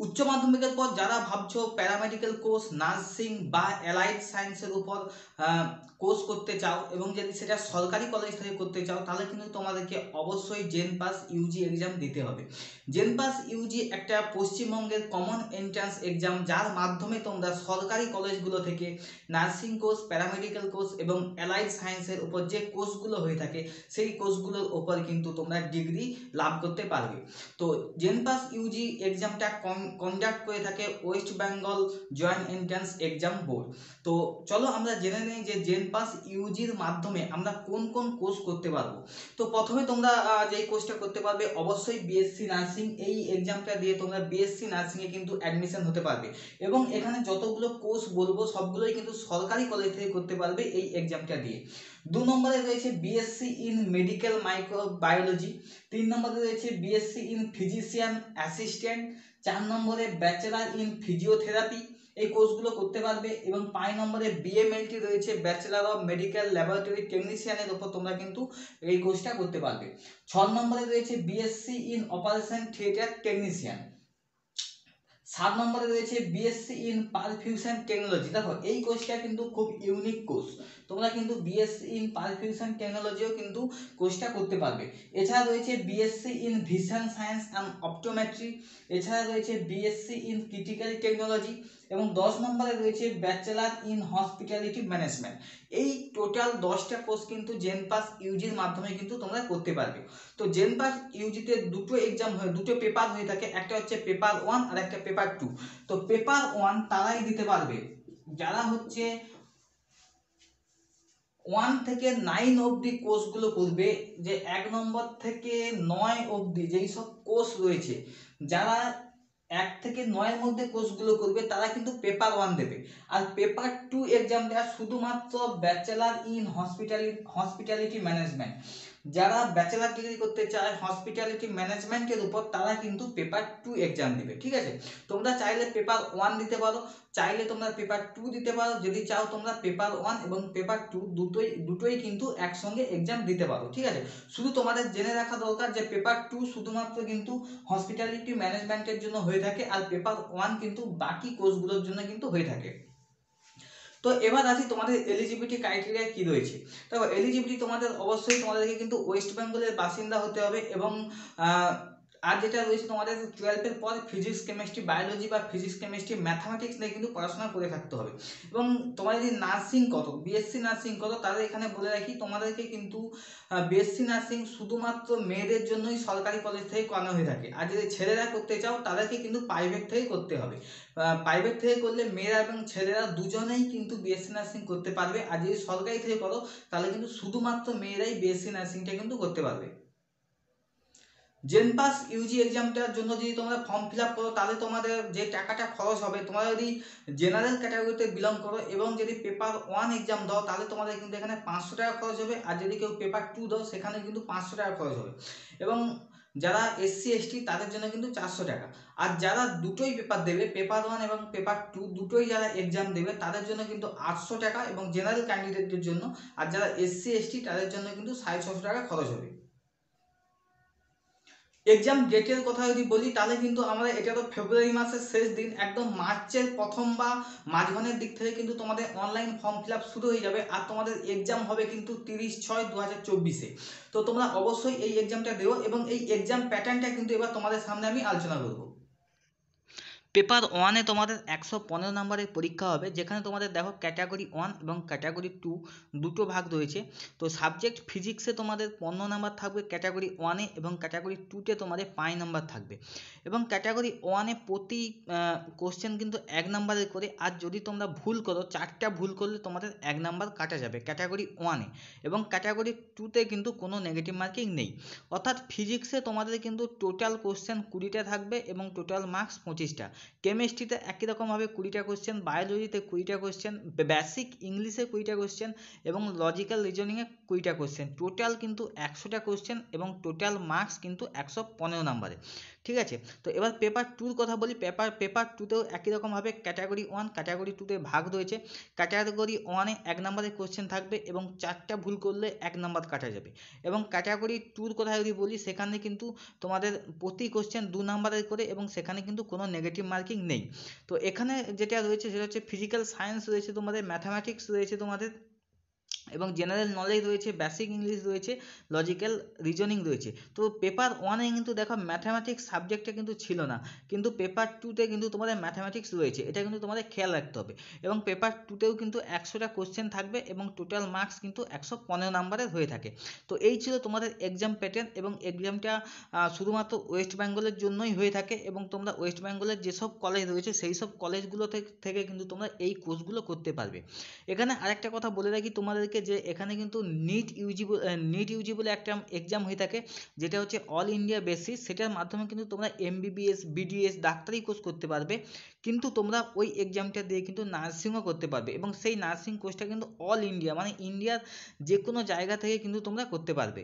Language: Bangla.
উচ্চ মাধ্যমিকের পর যারা ভাবছো প্যারামেডিক্যাল কোর্স, নার্সিং বা অ্যালাইড সায়েন্সের উপর কোর্স করতে চাও এবং যদি সেটা সরকারি কলেজ থেকে করতে চাও, তাহলে কিন্তু তোমাদেরকে অবশ্যই জেন পাস ইউজি এক্সাম দিতে হবে। জেন পাস ইউজি একটা পশ্চিমবঙ্গের কমন এন্ট্রান্স এক্সাম, যার মাধ্যমে তোমরা সরকারি কলেজগুলো থেকে নার্সিং কোর্স, প্যারামেডিক্যাল কোর্স এবং অ্যালাইড সায়েন্সের উপর যে কোর্সগুলো হয়ে থাকে সেই কোর্সগুলোর উপর কিন্তু তোমরা ডিগ্রি লাভ করতে পারবে। তো জেন পাস ইউজি এক্সামটা কন্ডাক্ট করে থাকে West Bengal joint entrance exam board. তো চলো আমরা জেনে নিই যে জেন পাস ইউজির মাধ্যমে আমরা কোন কোন কোর্স করতে পারবো। তো প্রথমে তোমরা যেই কোর্সটা করতে পারবে অবশ্যই বিএসসি নার্সিং। এই এক্সামটা দিয়ে তোমরা বিএসসি নার্সিংয়ে কিন্তু অ্যাডমিশন হতে পারবে এবং এখানে যতগুলো কোর্স বলবো সবগুলোই কিন্তু সরকারি কলেজ থেকে করতে পারবে এই এক্সামটা দিয়ে। 2 নম্বরে রয়েছে বিএসসি ইন মেডিকেল মাইক্রোবায়োলজি, 3 নম্বরে রয়েছে বিএসসি ইন ফিজিশিয়ান অ্যাসিস্ট্যান্ট, 4 নম্বরে ব্যাচেলার ইন ফিজিওথেরাপি, এই কোর্সগুলো করতে পারবে এবং 5 নম্বরে বিএমএলটি রয়েছে ব্যাচেলার অফ মেডিকেল ল্যাবরেটরি টেকনিশিয়ানের উপর তোমরা কিন্তু এই কোর্সটা করতে পারবে। 6 নম্বরে রয়েছে BSc in operation theatre technician, 7 নম্বরে রয়েছে বিএসসি ইন পারফিউশন টেকনোলজি। দেখো এই কোর্সটা কিন্তু খুব ইউনিক কোর্স, তোমরা কিন্তু বিএসসি ইন পারফিউশন টেকনোলজিও কিন্তু কোর্সটা করতে পারবে। এছাড়া রয়েছে BSc in vision science and optometry, এছাড়া রয়েছে বিএসসি ইন ক্রিটিক্যাল টেকনোলজি এবং 10 নম্বরে রয়েছে ব্যাচেলার ইন হসপিটালিটি ম্যানেজমেন্ট। এই টোটাল 10টা কোর্স কিন্তু জেন পাস ইউজির মাধ্যমে কিন্তু তোমরা করতে পারবে। তো জেন পাস ইউজিতে দুটো এক্সাম হয়, দুটো পেপার হয়ে থাকে, একটা হচ্ছে পেপার 1 আর একটা পেপার 2। তো পেপার 1 তারাই দিতে পারবে যারা হচ্ছে 1 থেকে 9 অবধি কোর্সগুলো করবে, যে 1 নম্বর থেকে 9 অবধি যেই সব কোর্স রয়েছে, যারা 1 থেকে 9 এর মধ্যে কোর্সগুলো করবে তারা কিন্তু পেপার 1 দেবে। আর পেপার 2 এক্সামটা শুধুমাত্র ব্যাচেলার ইন হসপিটালিটি ম্যানেজমেন্ট, যারা ব্যাচেলার ডিগ্রি করতে চায় হসপিটালিটি ম্যানেজমেন্টের উপর, তারা কিন্তু পেপার 2 এক্সাম দিবে। ঠিক আছে, তোমরা চাইলে পেপার 1 দিতে পারো, চাইলে তোমরা পেপার 2 দিতে পারো, যদি চাও তোমরা পেপার 1 এবং পেপার 2 দুটোই কিন্তু একসঙ্গে এক্সাম দিতে পারো। ঠিক আছে, শুধু তোমাদের জেনে রাখা দরকার যে পেপার 2 শুধুমাত্র কিন্তু হসপিটালিটি ম্যানেজমেন্টের জন্য হয়ে থাকে, আর পেপার 1 কিন্তু বাকি কোর্সগুলোর জন্য কিন্তু হয়ে থাকে। তো এবার আসি তোমাদের এলিজিবিলিটি ক্রাইটেরিয়া কি রয়েছে। দেখো এলিজিবিলিটি তোমাদের অবশ্যই তোমাদেরকে কিন্তু ওয়েস্ট বেঙ্গলের বাসিন্দা হতে হবে এবং আর যেটা রয়েছে তোমাদের 12-এর পর ফিজিক্স কেমিস্ট্রি বায়োলজি বা ফিজিক্স কেমিস্ট্রি ম্যাথামেটিক্স নিয়ে কিন্তু পড়াশোনা করে থাকতে হবে। এবং তোমরা যদি নার্সিং করো, বিএসসি নার্সিং করো, তাহলে এখানে বলে রাখি তোমাদেরকে কিন্তু বিএসসি নার্সিং শুধুমাত্র মেয়েদের জন্যই সরকারি কলেজ থেকে করানো হয়ে থাকে, আর যদি ছেলেরা করতে চাও তাদেরকে কিন্তু প্রাইভেট থেকে করতে হবে। প্রাইভেট থেকে করলে মেয়েরা এবং ছেলেরা দুজনেই কিন্তু বিএসসি নার্সিং করতে পারবে, আর যদি সরকারি থেকে করো তাহলে কিন্তু শুধুমাত্র মেয়েরাই বিএসসি নার্সিংটা কিন্তু করতে পারবে। জেন পাস ইউজি এক্সামটার জন্য যদি তোমরা ফর্ম ফিল আপ করো, তাহলে তোমাদের যে টাকাটা খরচ হবে, তোমরা যদি জেনারেল ক্যাটাগরিতে বিলং করো এবং যদি পেপার 1 এক্সাম দাও, তাহলে তোমাদের কিন্তু এখানে 500 টাকা খরচ হবে, আর যদি কেউ পেপার 2 দাও সেখানে কিন্তু 500 টাকা খরচ হবে। এবং যারা এসসি এসটি তাদের জন্য কিন্তু 400 টাকা। আর যারা দুটোই পেপার দেবে, পেপার 1 এবং পেপার 2 দুটোই যারা এক্সাম দেবে তাদের জন্য কিন্তু 800 টাকা এবং জেনারেল ক্যান্ডিডেটদের জন্য, আর যারা এসসি এসটি তাদের জন্য কিন্তু 650 টাকা খরচ হবে। এক্সাম ডেটের কথা যদি বলি, তাহলে কিন্তু আমরা এটা তো ফেব্রুয়ারি মাসের শেষ দিন, একদম মার্চের প্রথম বা মাঝখানের দিক থেকে কিন্তু তোমাদের অনলাইন ফর্ম ফিল আপ শুরু হয়ে যাবে, আর তোমাদের এক্সাম হবে কিন্তু 30/6/2024। তো তোমরা অবশ্যই এই এক্সামটা দেও এবং এই এক্সাম প্যাটার্নটা কিন্তু এবার তোমাদের সামনে আমি আলোচনা করবো। পেপার 1-এ তোমাদের 115 নম্বরের পরীক্ষা হবে, যেখানে তোমাদের দেখো ক্যাটাগরি 1 এবং ক্যাটাগরি 2 দুটো ভাগ রয়েছে। তো সাবজেক্ট ফিজিক্সে তোমাদের 15 নাম্বার থাকবে ক্যাটাগরি 1-এ এবং ক্যাটাগরি 2-তে তোমাদের 5 নাম্বার থাকবে। এবং ক্যাটাগরি 1-এ প্রতি কোশ্চেন কিন্তু 1 নাম্বারের করে, আর যদি তোমরা ভুল করো, 4টা ভুল করলে তোমাদের 1 নাম্বার কাটা যাবে ক্যাটাগরি 1-এ। এবং ক্যাটাগরি 2-তে কিন্তু কোনো নেগেটিভ মার্কিং নেই। অর্থাৎ ফিজিক্সে তোমাদের কিন্তু টোটাল কোশ্চেন 20টা থাকবে এবং টোটাল মার্কস 25টা। কেমিস্ট্রিতে একই রকমভাবে 20টা কোশ্চেন, বায়োলজিতে 20টা কোশ্চেন, বেসিক ইংলিশে 20টা কোশ্চেন এবং লজিক্যাল রিজনিংয়ে 20টা কোশ্চেন। টোটাল কিন্তু 100টা কোশ্চেন এবং টোটাল মার্কস কিন্তু 115 নাম্বারে। ঠিক আছে। তো এবার পেপার টুর কথা বলি, পেপার টুতেও একই রকমভাবে ক্যাটাগরি ওয়ান ক্যাটাগরি টুতে ভাগ রয়েছে। ক্যাটাগরি ওয়ানে 1 নম্বরের কোশ্চেন থাকবে এবং 4টা ভুল করলে 1 নম্বর কাটা যাবে। এবং ক্যাটাগরি টুর কথা যদি বলি, সেখানে কিন্তু তোমাদের প্রতি কোশ্চেন 2 নম্বরের করে এবং সেখানে কিন্তু কোনো নেগেটিভ মার্কিং নেই। তো এখানে যেটা রয়েছে সেটা হচ্ছে ফিজিক্যাল সায়েন্স রয়েছে তোমাদের, ম্যাথামেটিক্স রয়েছে তোমাদের, এবং জেনারেল নলেজ রয়েছে, বেসিক ইংলিশ রয়েছে, লজিক্যাল রিজনিং রয়েছে। তো পেপার ওয়ানে কিন্তু দেখো ম্যাথামেটিক্স সাবজেক্টটা কিন্তু ছিল না, কিন্তু পেপার টুতে কিন্তু তোমাদের ম্যাথামেটিক্স রয়েছে, এটা কিন্তু তোমাদের খেয়াল রাখতে হবে। এবং পেপার টুতেও কিন্তু 100টা কোশ্চেন থাকবে এবং টোটাল মার্কস কিন্তু 115 নাম্বারের হয়ে থাকে। তো এই ছিল তোমাদের এক্সাম প্যাটার্ন, এবং এক্সামটা শুধুমাত্র ওয়েস্ট বেঙ্গলের জন্যই হয়ে থাকে, এবং তোমরা ওয়েস্ট বেঙ্গলের যেসব কলেজ রয়েছে সেই সব কলেজগুলো থেকে কিন্তু তোমরা এই কোর্সগুলো করতে পারবে। এখানে আরেকটা কথা বলে রাখি তোমাদেরকে, যে এখানে কিন্তু নিট ইউজি বলে একটা এক্সাম হয়ে থাকে, যেটা হচ্ছে অল ইন্ডিয়া বেসিস। সেটার মাধ্যমে কিন্তু তোমরা এমবিবিএস বিডিএস ডাক্তারি কোর্স করতে পারবে, কিন্তু তোমরা ওই এক্সামটা দিয়ে কিন্তু নার্সিংও করতে পারবে, এবং সেই নার্সিং কোর্সটা কিন্তু অল ইন্ডিয়া মানে ইন্ডিয়ার যে কোনো জায়গা থেকে কিন্তু তোমরা করতে পারবে।